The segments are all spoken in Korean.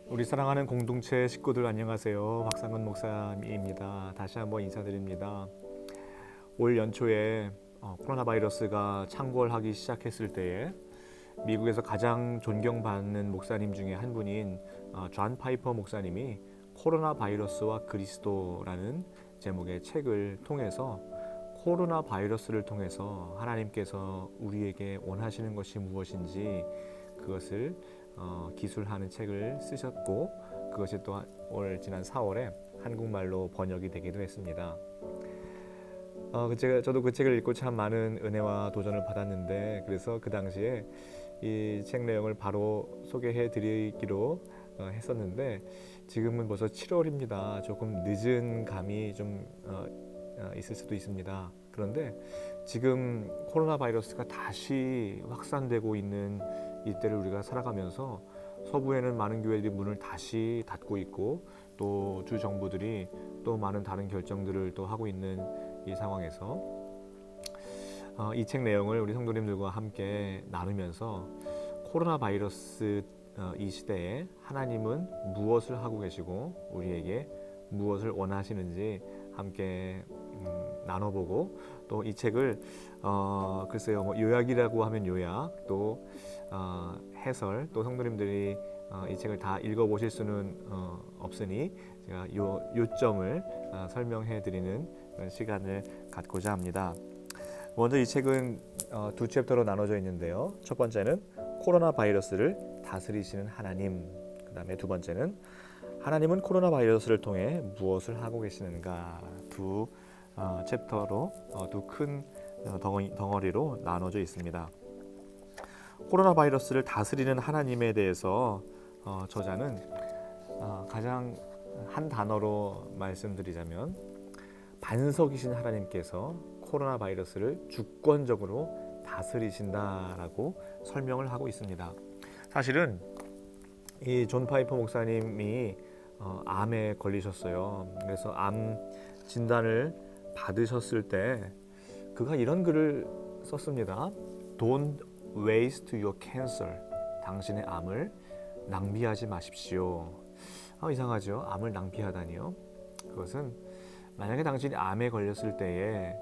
우리 사랑하는 공동체 식구들 안녕하세요. 박상근 목사입니다. 다시 한번 인사드립니다. 올 연초에 코로나 바이러스가 창궐하기 시작했을 때에 미국에서 가장 존경받는 목사님 중에 한 분인 존 파이퍼 목사님이 코로나 바이러스와 그리스도라는 제목의 책을 통해서 코로나 바이러스를 통해서 하나님께서 우리에게 원하시는 것이 무엇인지 그것을 기술하는 책을 쓰셨고, 그것이 또 올 지난 4월에 한국말로 번역이 되기도 했습니다. 저도 그 책을 읽고 참 많은 은혜와 도전을 받았는데, 그래서 그 당시에 이 책 내용을 바로 소개해 드리기로 했었는데, 지금은 벌써 7월입니다. 조금 늦은 감이 좀 있을 수도 있습니다. 그런데 지금 코로나 바이러스가 다시 확산되고 있는 이때를 우리가 살아가면서 서부에는 많은 교회들이 문을 다시 닫고 있고, 또 주 정부들이 또 많은 다른 결정들을 또 하고 있는 이 상황에서 이 책 내용을 우리 성도님들과 함께 나누면서 코로나 바이러스 이 시대에 하나님은 무엇을 하고 계시고 우리에게 무엇을 원하시는지 함께 나눠보고, 또 이 책을 글쎄요, 뭐 요약이라고 하면 요약, 또 해설, 또 성도님들이 이 책을 다 읽어보실 수는 없으니 제가 요점을 설명해 드리는 그런 시간을 갖고자 합니다. 먼저 이 책은 두 챕터로 나눠져 있는데요. 첫 번째는 코로나 바이러스를 다스리시는 하나님, 그 다음에 두 번째는 하나님은 코로나 바이러스를 통해 무엇을 하고 계시는가, 두 챕터로 두 큰 덩어리로 나눠져 있습니다. 코로나 바이러스를 다스리는 하나님에 대해서 저자는 가장 한 단어로 말씀드리자면 반석이신 하나님께서 코로나 바이러스를 주권적으로 다스리신다라고 설명을 하고 있습니다. 사실은 이 존 파이퍼 목사님이 암에 걸리셨어요. 그래서 암 진단을 받으셨을 때 그가 이런 글을 썼습니다. Don't waste your cancer. 당신의 암을 낭비하지 마십시오. 이상하죠? 암을 낭비하다니요? 그것은 만약에 당신이 암에 걸렸을 때에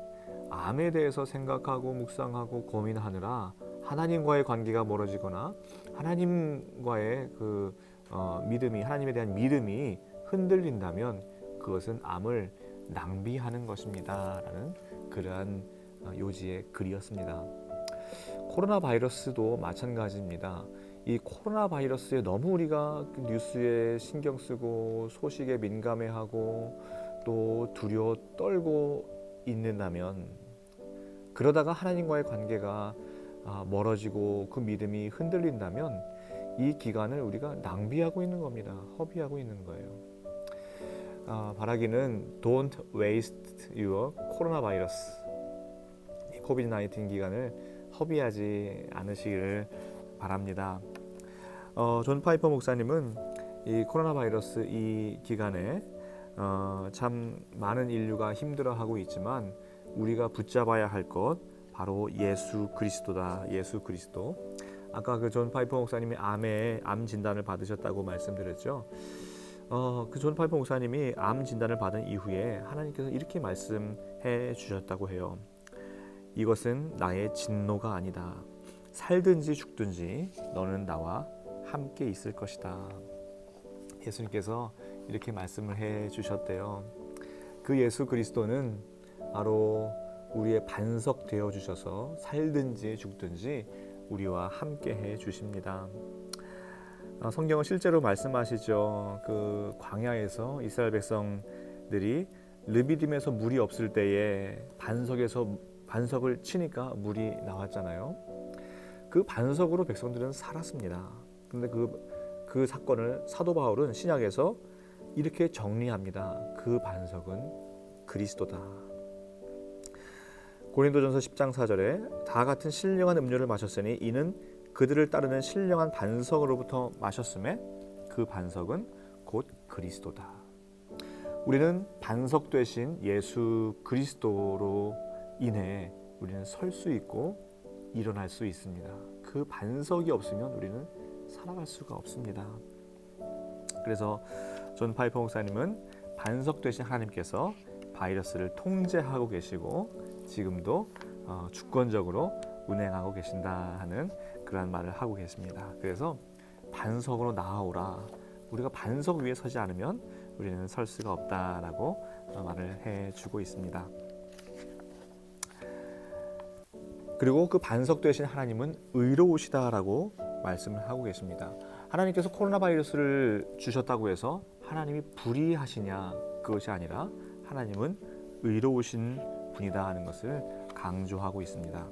암에 대해서 생각하고 묵상하고 고민하느라 하나님과의 관계가 멀어지거나 하나님과의 믿음이, 하나님에 대한 믿음이 흔들린다면 그것은 암을 낭비하는 것입니다 라는 그러한 요지의 글이었습니다. 코로나 바이러스도 마찬가지입니다. 이 코로나 바이러스에 너무 우리가 뉴스에 신경 쓰고 소식에 민감해하고 또 두려워 떨고 있는다면, 그러다가 하나님과의 관계가 멀어지고 그 믿음이 흔들린다면 이 기간을 우리가 낭비하고 있는 겁니다. 허비하고 있는 거예요. 바라기는 Don't waste your coronavirus. 이 코비드-19 기간을 허비하지 않으시기를 바랍니다. 존 파이퍼 목사님은 이 코로나 바이러스 이 기간에 참 많은 인류가 힘들어하고 있지만 우리가 붙잡아야 할 것 바로 예수 그리스도다. 예수 그리스도. 아까 그 존 파이퍼 목사님이 암 진단을 받으셨다고 말씀드렸죠. 그 존 파이퍼 목사님이 암 진단을 받은 이후에 하나님께서 이렇게 말씀해 주셨다고 해요. 이것은 나의 진노가 아니다. 살든지 죽든지 너는 나와 함께 있을 것이다. 예수님께서 이렇게 말씀을 해 주셨대요. 그 예수 그리스도는 바로 우리의 반석 되어 주셔서 살든지 죽든지 우리와 함께 해 주십니다. 성경은 실제로 말씀하시죠. 그 광야에서 이스라엘 백성들이 르비딤에서 물이 없을 때에 반석을 치니까 물이 나왔잖아요. 그 반석으로 백성들은 살았습니다. 그런데 그 사건을 사도 바울은 신약에서 이렇게 정리합니다. 그 반석은 그리스도다. 고린도전서 10장 4절에 다 같은 신령한 음료를 마셨으니 이는 그들을 따르는 신령한 반석으로부터 마셨음에 그 반석은 곧 그리스도다. 우리는 반석 되신 예수 그리스도로 인해 우리는 설 수 있고 일어날 수 있습니다. 그 반석이 없으면 우리는 살아갈 수가 없습니다. 그래서 존 파이퍼 목사님은 반석 되신 하나님께서 바이러스를 통제하고 계시고 지금도 주권적으로 운행하고 계신다 하는 그런 말을 하고 계십니다. 그래서 반석으로 나아오라. 우리가 반석 위에 서지 않으면 우리는 설 수가 없다라고 말을 해주고 있습니다. 그리고 그 반석 되신 하나님은 의로우시다라고 말씀을 하고 계십니다. 하나님께서 코로나 바이러스를 주셨다고 해서 하나님이 불의하시냐, 그것이 아니라 하나님은 의로우신 분이다 하는 것을 강조하고 있습니다.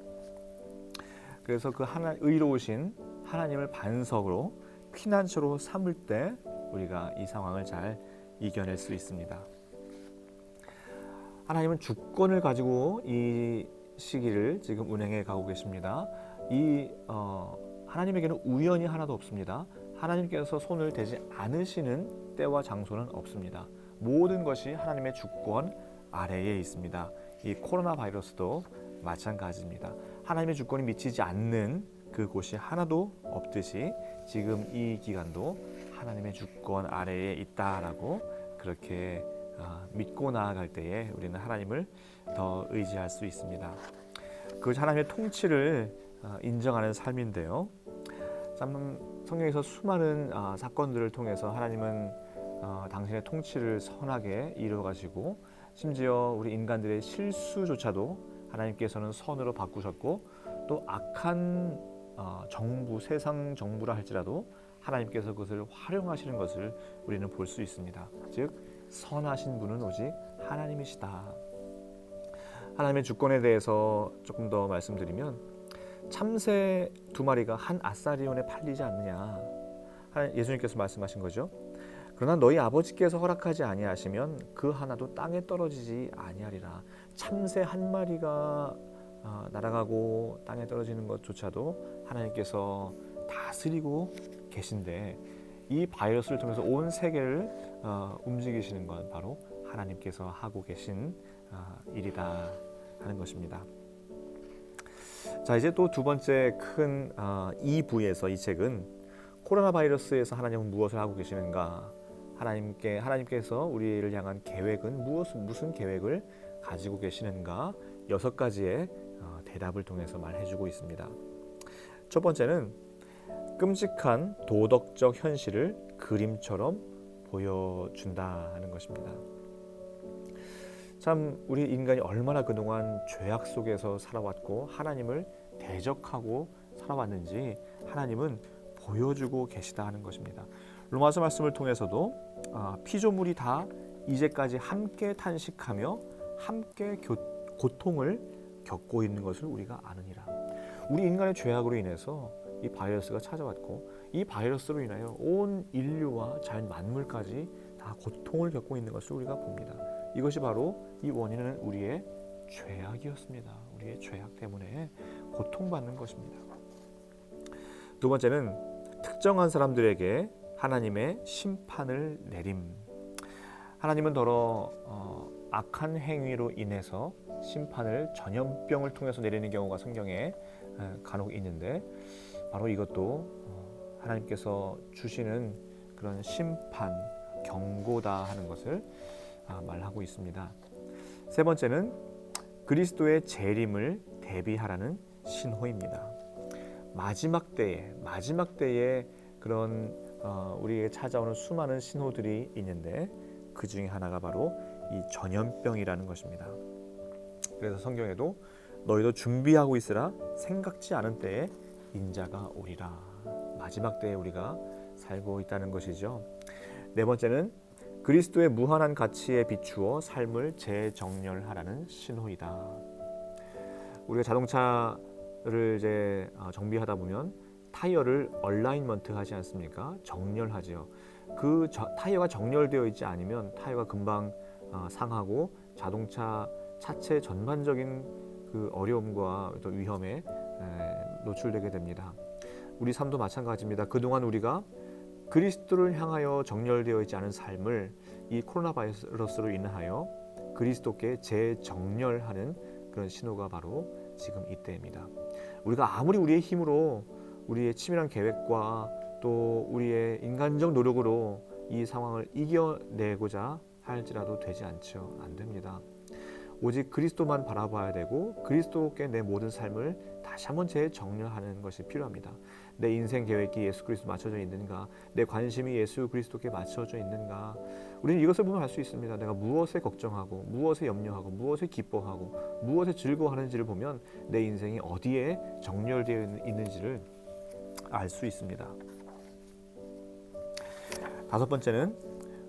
그래서 그 의로우신 하나님을 반석으로 피난처로 삼을 때 우리가 이 상황을 잘 이겨낼 수 있습니다. 하나님은 주권을 가지고 이 시기를 지금 운행해 가고 계십니다. 하나님에게는 우연이 하나도 없습니다. 하나님께서 손을 대지 않으시는 때와 장소는 없습니다. 모든 것이 하나님의 주권 아래에 있습니다. 이 코로나 바이러스도 마찬가지입니다. 하나님의 주권이 미치지 않는 그곳이 하나도 없듯이 지금 이 기간도 하나님의 주권 아래에 있다라고 그렇게 믿고 나아갈 때에 우리는 하나님을 더 의지할 수 있습니다. 그것이 하나님의 통치를 인정하는 삶인데요. 참 성경에서 수많은 사건들을 통해서 하나님은 당신의 통치를 선하게 이루어가시고 심지어 우리 인간들의 실수조차도 하나님께서는 선으로 바꾸셨고 또 악한 정부, 세상 정부라 할지라도 하나님께서 그것을 활용하시는 것을 우리는 볼 수 있습니다. 즉 선하신 분은 오직 하나님이시다. 하나님의 주권에 대해서 조금 더 말씀드리면 참새 2마리가 한 아사리온에 팔리지 않느냐, 예수님께서 말씀하신 거죠. 그러나 너희 아버지께서 허락하지 아니하시면 그 하나도 땅에 떨어지지 아니하리라. 참새 1마리가 날아가고 땅에 떨어지는 것조차도 하나님께서 다스리고 계신데 이 바이러스를 통해서 온 세계를 움직이시는 건 바로 하나님께서 하고 계신 일이다 하는 것입니다. 자, 이제 또 두 번째 큰 2부에서 이 책은 코로나 바이러스에서 하나님은 무엇을 하고 계시는가, 하나님께서 우리를 향한 계획은 무슨 계획을 가지고 계시는가 6가지의 대답을 통해서 말해주고 있습니다. 첫 번째는 끔찍한 도덕적 현실을 그림처럼 보여준다 하는 것입니다. 참 우리 인간이 얼마나 그동안 죄악 속에서 살아왔고 하나님을 대적하고 살아왔는지 하나님은 보여주고 계시다 하는 것입니다. 로마서 말씀을 통해서도 피조물이 다 이제까지 함께 탄식하며 함께 고통을 겪고 있는 것을 우리가 아느니라. 우리 인간의 죄악으로 인해서 이 바이러스가 찾아왔고 이 바이러스로 인하여 온 인류와 자연 만물까지 다 고통을 겪고 있는 것을 우리가 봅니다. 이것이 바로 이 원인은 우리의 죄악이었습니다. 우리의 죄악 때문에 고통받는 것입니다. 두 번째는 특정한 사람들에게 하나님의 심판을 내림. 하나님은 더러 악한 행위로 인해서 심판을 전염병을 통해서 내리는 경우가 성경에 간혹 있는데 바로 이것도 하나님께서 주시는 그런 심판, 경고다 하는 것을 말하고 있습니다. 세 번째는 그리스도의 재림을 대비하라는 신호입니다. 마지막 때에 그런 우리에게 찾아오는 수많은 신호들이 있는데 그 중에 하나가 바로 이 전염병이라는 것입니다. 그래서 성경에도 너희도 준비하고 있으라 생각지 않은 때에 인자가 오리라. 마지막 때에 우리가 살고 있다는 것이죠. 네 번째는 그리스도의 무한한 가치에 비추어 삶을 재정렬하라는 신호이다. 우리가 자동차를 이제 정비하다 보면 타이어를 얼라인먼트 하지 않습니까? 정렬하죠. 그 타이어가 정렬되어 있지 않으면 타이어가 금방 상하고 자동차 차체 전반적인 그 어려움과 또 위험에 노출되게 됩니다. 우리 삶도 마찬가지입니다. 그동안 우리가 그리스도를 향하여 정렬되어 있지 않은 삶을 이 코로나 바이러스로 인하여 그리스도께 재정렬하는 그런 신호가 바로 지금 이때입니다. 우리가 아무리 우리의 힘으로 우리의 치밀한 계획과 또 우리의 인간적 노력으로 이 상황을 이겨내고자 할지라도 되지 않죠. 안 됩니다. 오직 그리스도만 바라봐야 되고 그리스도께 내 모든 삶을 다시 한번 재정렬하는 것이 필요합니다. 내 인생 계획이 예수 그리스도 맞춰져 있는가? 내 관심이 예수 그리스도께 맞춰져 있는가? 우리는 이것을 보면 알 수 있습니다. 내가 무엇에 걱정하고 무엇에 염려하고 무엇에 기뻐하고 무엇에 즐거워하는지를 보면 내 인생이 어디에 정렬되어 있는지를 알 수 있습니다. 다섯 번째는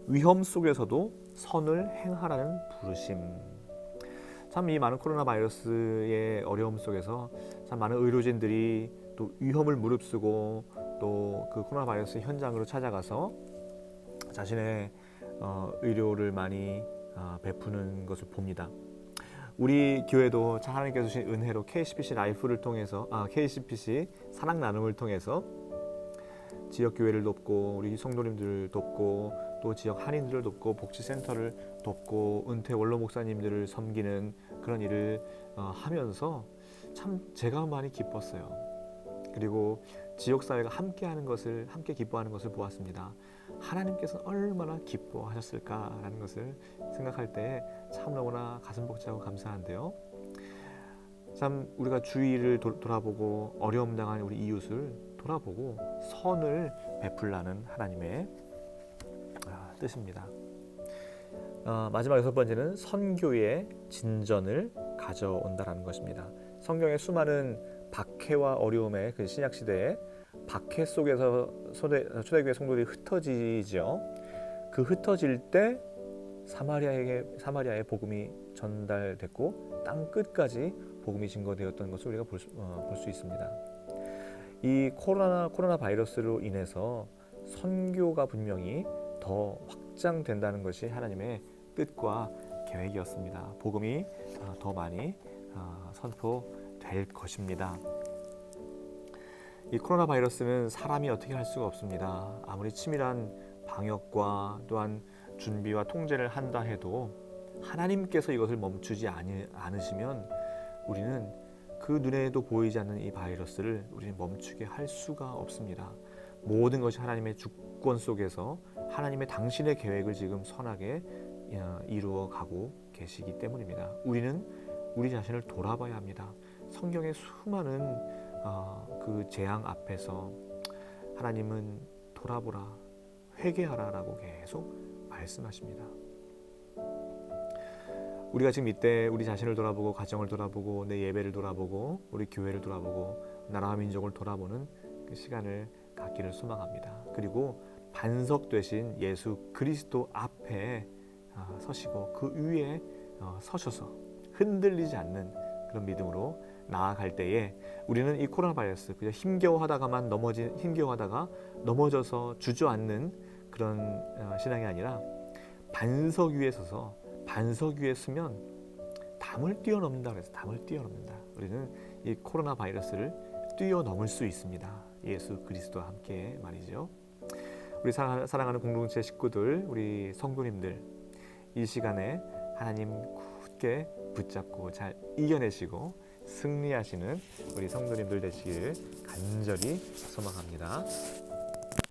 위험 속에서도 선을 행하라는 부르심. 참 이 많은 코로나 바이러스의 어려움 속에서 참 많은 의료진들이 또 위험을 무릅쓰고 또 그 코로나 바이러스 현장으로 찾아가서 자신의 의료를 많이 베푸는 것을 봅니다. 우리 교회도 하나님께서 주신 은혜로 KCPC 라이프를 통해서 KCPC 사랑 나눔을 통해서 지역 교회를 돕고 우리 성도님들을 돕고 또 지역 한인들을 돕고 복지센터를 돕고 은퇴 원로 목사님들을 섬기는 그런 일을 하면서 참 제가 많이 기뻤어요. 그리고 지역사회가 함께 기뻐하는 것을 보았습니다. 하나님께서는 얼마나 기뻐하셨을까라는 것을 생각할 때 참 너무나 가슴 벅차고 감사한데요. 참 우리가 주위를 돌아보고 어려움 당한 우리 이웃을 돌아보고 선을 베풀라는 하나님의 뜻입니다. 마지막 여섯 번째는 선교의 진전을 가져온다라는 것입니다. 성경의 수많은 박해와 어려움의 그 신약 시대에 박해 속에서 초대교회 성도들이 흩어지죠. 그 흩어질 때 사마리아의 복음이 전달됐고 땅 끝까지 복음이 증거되었던 것을 우리가 볼 수 있습니다. 이 코로나 바이러스로 인해서 선교가 분명히 더 확장된다는 것이 하나님의 뜻과 계획이었습니다. 복음이 더 많이 선포될 것입니다. 이 코로나 바이러스는 사람이 어떻게 할 수가 없습니다. 아무리 치밀한 방역과 또한 준비와 통제를 한다 해도 하나님께서 이것을 멈추지 않으시면 우리는 그 눈에도 보이지 않는 이 바이러스를 우리는 멈추게 할 수가 없습니다. 모든 것이 하나님의 주권 속에서 하나님의 당신의 계획을 지금 선하게 이루어 가고 계시기 때문입니다. 우리는 우리 자신을 돌아봐야 합니다. 성경의 수많은 그 재앙 앞에서 하나님은 돌아보라, 회개하라라고 계속 말씀하십니다. 우리가 지금 이때 우리 자신을 돌아보고 가정을 돌아보고 내 예배를 돌아보고 우리 교회를 돌아보고 나라와 민족을 돌아보는 그 시간을 갖기를 소망합니다. 그리고 반석 되신 예수 그리스도 앞에 서시고 그 위에 서셔서 흔들리지 않는 그런 믿음으로 나아갈 때에 우리는 이 코로나 바이러스 그저 힘겨워하다가 넘어져서 주저앉는 그런 신앙이 아니라 반석 위에 서서 반석 위에 서면 담을 뛰어넘는다 그래서 담을 뛰어넘는다. 우리는 이 코로나 바이러스를 뛰어넘을 수 있습니다. 예수 그리스도와 함께 말이죠. 우리 사랑하는 공동체 식구들, 우리 성도님들 이 시간에 하나님 굳게 붙잡고 잘 이겨내시고 승리하시는 우리 성도님들 되시길 간절히 소망합니다.